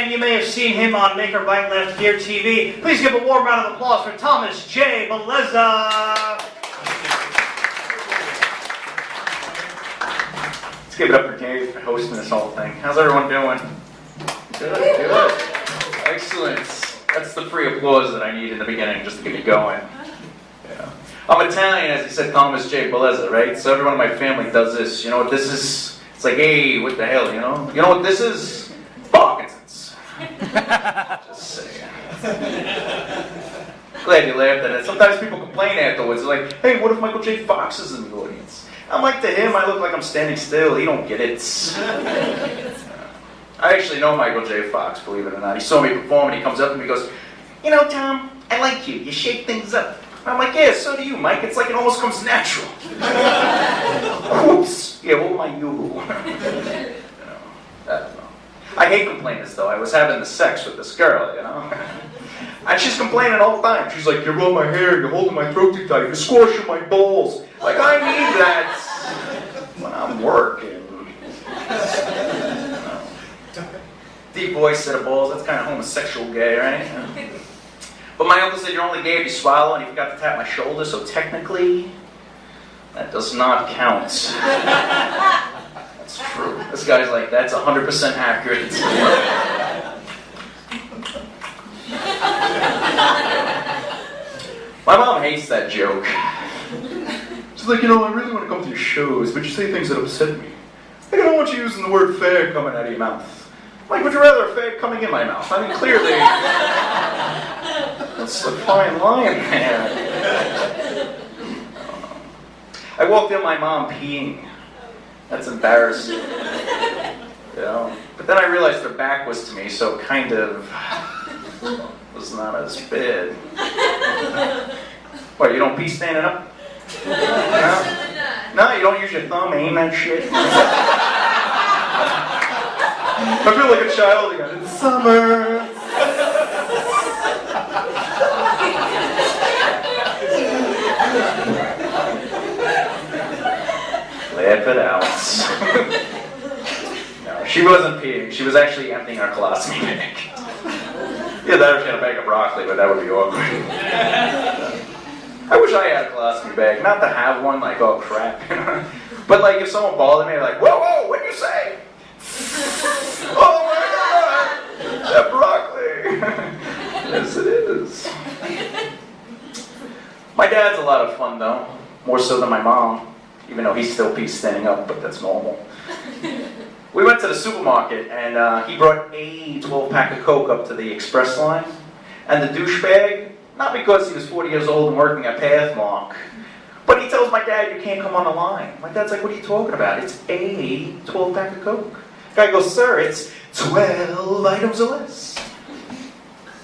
and you may have seen him on Make or Bite Left Gear TV. Please give a warm round of applause for Thomas J. Bellezza. Let's give it up for Dave for hosting this whole thing. How's everyone doing? Good, good. Excellent. That's the free applause that I need in the beginning just to get me going. Yeah. I'm Italian, as he said, Thomas J. Bellezza, right? So everyone in my family does this. You know what this is? It's like, hey, what the hell, you know? You know what this is? Parkinson's. Just saying. Glad you laughed at it. Sometimes people complain afterwards. They're like, hey, what if Michael J. Fox is in the audience? I'm like, to him, I look like I'm standing still. He don't get it. I actually know Michael J. Fox, believe it or not. He saw me perform and he comes up to me and goes, you know, Tom, I like you. You shake things up. And I'm like, yeah, so do you, Mike. It's like it almost comes natural. Oops. Yeah, what my you? I don't know. I hate complainers, though. I was having the sex with this girl, you know. And she's complaining all the time. She's like, you're on my hair, you're holding my throat too tight, you're squashing my balls. Like, I need that when I'm working. Deep voice set of balls, that's kind of homosexual gay, right? But my uncle said you're only gay if you swallow, and he forgot to tap my shoulder, so technically, that does not count. That's true. This guy's like, that's 100% accurate. My mom hates that joke. She's like, you know, I really want to come to your shows, but you say things that upset me. Like, I don't want you using the word fag coming out of your mouth. Like, would you rather a fag coming in my mouth? I mean, clearly, that's a fine line, man. I walked in my mom peeing. That's embarrassing. You know? But then I realized her back was to me, so kind of was not as bad. What, you don't pee standing up? No? No, you don't use your thumb, aim that shit? I feel like a child again. It's summer. Laugh it out. No, she wasn't peeing. She was actually emptying her colostomy bag. Yeah, that or she had a bag of broccoli, but that would be awkward. I wish I had a colostomy bag. Not to have one, like, oh crap. But like, if someone bothered me, they're like, whoa, whoa, what'd you say? Oh my God, that broccoli. Yes, it is. My dad's a lot of fun, though. More so than my mom. Even though he still pees standing up, but that's normal. We went to the supermarket, and he brought a 12-pack of Coke up to the express line. And the douchebag, not because he was 40 years old and working at Pathmark, but he tells my dad, you can't come on the line. My dad's like, what are you talking about? It's a 12-pack of Coke. Guy goes, sir, it's 12 items or less.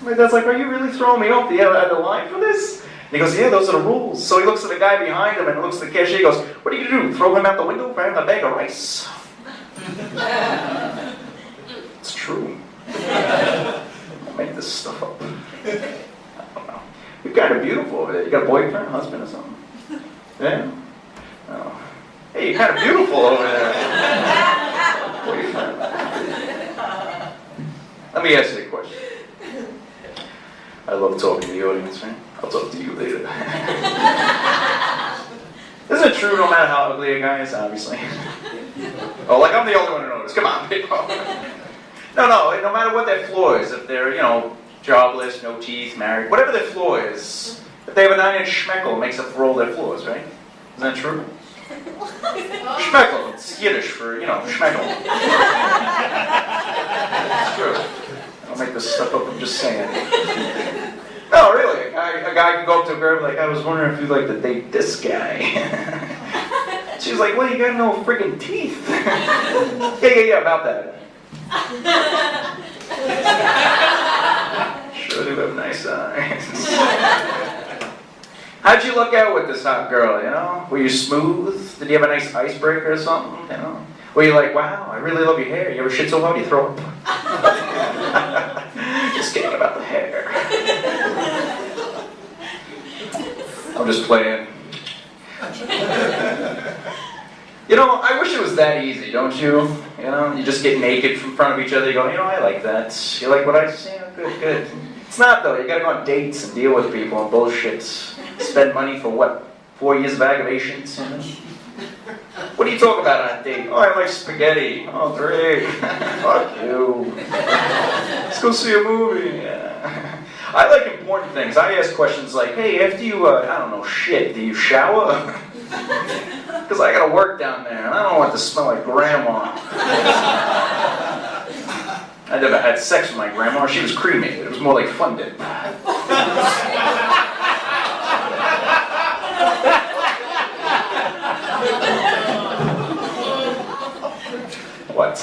My dad's like, are you really throwing me off the line for this? And he goes, yeah, those are the rules. So he looks at the guy behind him and looks at the cashier. He goes, what are you going to do, throw him out the window for having a bag of rice? It's true. I'll make this stuff up. I don't know. You're kind of beautiful over there. You got a boyfriend, husband, or something? Yeah? Oh. Hey, you're kind of beautiful over there. Boyfriend. Let me ask you a question. I love talking to the audience, right? I'll talk to you later. Isn't it true no matter how ugly a guy is, obviously? Oh, like I'm the only one who knows. Come on, people. No, no matter what their flaw is, if they're, you know, jobless, no teeth, married, whatever their flaw is, if they have a 9-inch schmeckle, it makes up for all their flaws, right? Isn't that true? Schmeckle, it's Yiddish for, you know, schmeckle. It's true. I don't make this stuff up, I'm just saying. No, really, a guy can go up to a girl and be like, I was wondering if you'd like to date this guy. She's like, well, you got no freaking teeth. Yeah, about that. Sure do have nice eyes. How'd you look out with this hot girl, you know? Were you smooth? Did you have a nice icebreaker or something, you know? Were you like, wow, I really love your hair. You ever shit so hard you throw up? Just kidding about the hair. I'm just playing. You know, I wish it was that easy, don't you? You know, you just get naked in front of each other. You go, you know, I like that. You like what I see? Yeah, good, good. It's not though. You gotta go on dates and deal with people and bullshit. Spend money for what? 4 years of aggravations? You know? What do you talk about on a date? Oh, I like spaghetti. Oh, great. Fuck you. Let's go see a movie. Yeah. I like important things. I ask questions like, hey, after you, I don't know, shit, do you shower? Because I gotta work down there, and I don't want to smell like grandma. I never had sex with my grandma. She was cremated. It was more like fun dip. What?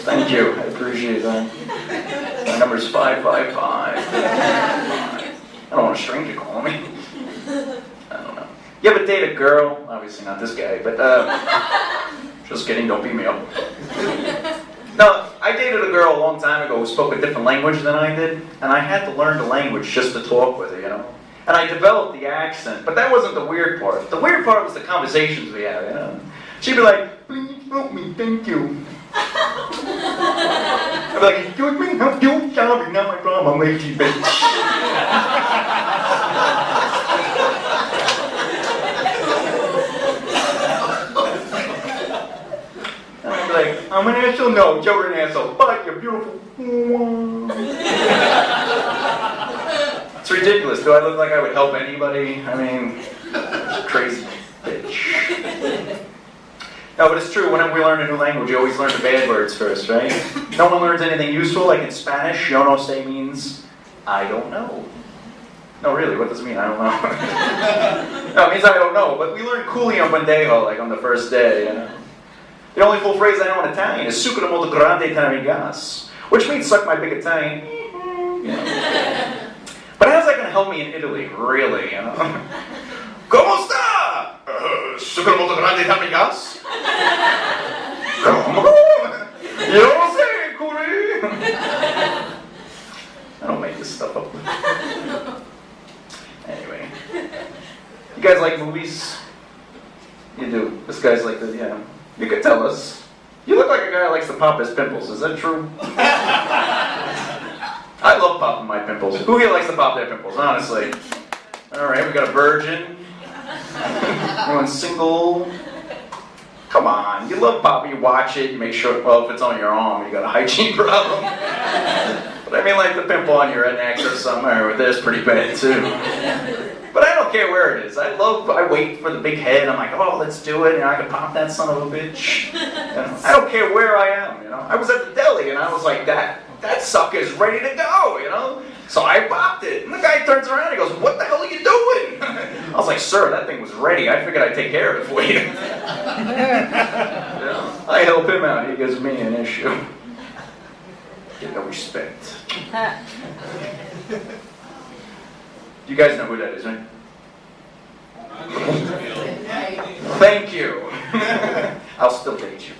Thank you. I appreciate that. My number's 555. I don't want a stranger calling me. I don't know. You ever date a girl? Obviously not this guy, but just kidding, don't beat me up. No, I dated a girl a long time ago who spoke a different language than I did, and I had to learn the language just to talk with her, you know? And I developed the accent, but that wasn't the weird part. The weird part was the conversations we had, you know? She'd be like, please help me, thank you. I'd be like, excuse me, help you, sorry, not my problem, lazy bitch. And I'd be like, I'm an asshole? No, you're an asshole, but you're beautiful. It's ridiculous. Do I look like I would help anybody? I mean, crazy bitch. No, but it's true. Whenever we learn a new language, you always learn the bad words first, right? No one learns anything useful. Like in Spanish, yo no sé means I don't know. No, really, what does it mean? I don't know. No, it means I don't know. But we learn culi on pendejo, like on the first day, you know? The only full phrase I know in Italian is succo molto grande tra gas, which means suck my big Italian. You know? But how's that going to help me in Italy, really, you know? Como sta? Succo molto grande tra gas? Come on! Yo sé, curi! I don't make this stuff up. Anyway. You guys like movies? You do. This guy's like the, yeah. You could tell us. You look like a guy who likes to pop his pimples. Is that true? I love popping my pimples. Who here likes to pop their pimples, honestly? Alright, we got a virgin. Everyone's single. Come on, you love popping, you watch it, you make sure, well, if it's on your arm, you got a hygiene problem. But I mean like the pimple on your neck or somewhere, that's pretty bad too. But I don't care where it is. I wait for the big head, I'm like, oh, let's do it, you know, I can pop that son of a bitch. You know, I don't care where I am, you know. I was at the deli and I was like, that sucker's ready to go, you know? So I popped it. And the guy turns around and he goes, what the hell are you doing? I was like, sir, that thing was ready. I figured I'd take care of it for you. You know, I help him out. He gives me an issue. Get no respect. You guys know who that is, right? Thank you. I'll still date you.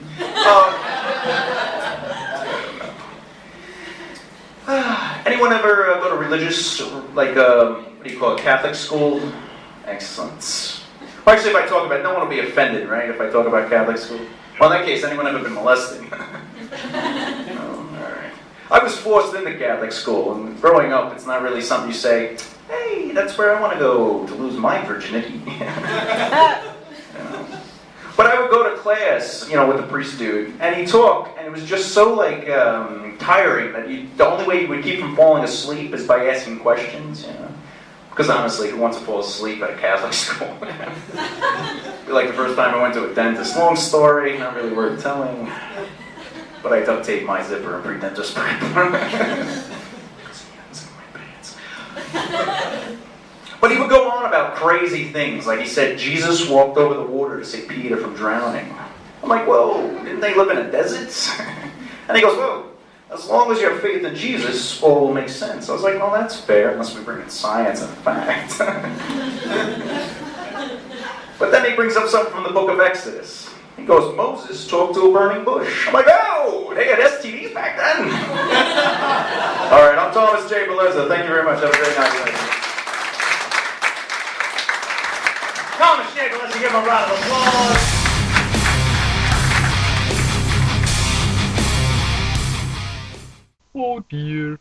Anyone ever go to religious, like, what do you call it, Catholic school? Excellent. Well, actually, if I talk about, no one will be offended, right, if I talk about Catholic school? Well, in that case, anyone ever been molested? Oh, all right. I was forced into Catholic school, and growing up, it's not really something you say, hey, that's where I want to go to lose my virginity. You know? But I would go to class, you know, with the priest dude, and he'd talk, and it was just so, like, tiring that the only way you would keep from falling asleep is by asking questions, you know? Because honestly, who wants to fall asleep at a Catholic school? It'd be like the first time I went to a dentist. Long story, not really worth telling. But I duct taped my zipper and pretend to spray. But he would go on about crazy things, like he said Jesus walked over the water to save Peter from drowning. I'm like, whoa, didn't they live in a desert? And he goes, whoa, as long as you have faith in Jesus, all will make sense. I was like, well, that's fair, unless we bring in science and fact. But then he brings up something from the book of Exodus. He goes, Moses talked to a burning bush. I'm like, oh, they had STDs back then. All right, I'm Thomas J. Bellezza. Thank you very much. Have a great night. Thomas J. Bellezza, give him a round of applause. Oh dear.